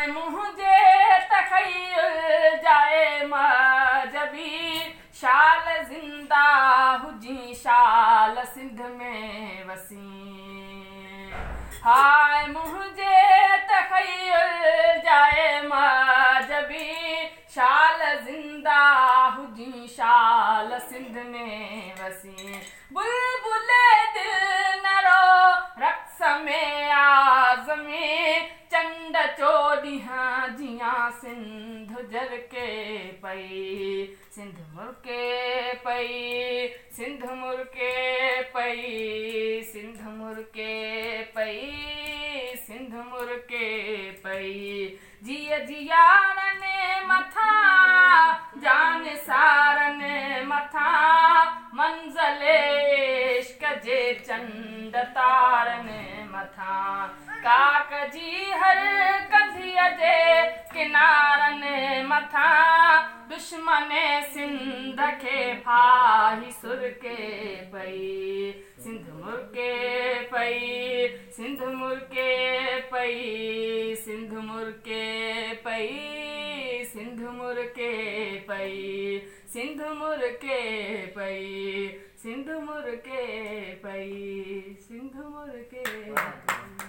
मुंहिंजे तख़य्युल जाए मजबी शाल ज़िंदा हुजी शाल सिंध में वसी हाय मुंहिंजे तख़य्युल जाए मजबी शाल ज़िंदा हुजी शाल सिंध में वसी बुलबुले दिल नरो रक़्स में आज़मी चंड चोॾींहं जियां सिंध जरके पई सिंध मुरके पई सिंध मुरके पई सिंध मुरके पई सिंध मुरके पई जिय जियारने मथां जान सारने मथां मंज़िले इश्क जे चंड तारने मथां काक जी हर कंधीअ जे किनारनि मथां दुश्मने सिंध खे फाही सुरके पई सिंध मुरके पई सिंध मुरके पई सिंध मुरके पई सिंध मुरके पई सिंध मुरके पई सिंध मुरके पई सिंध मुरके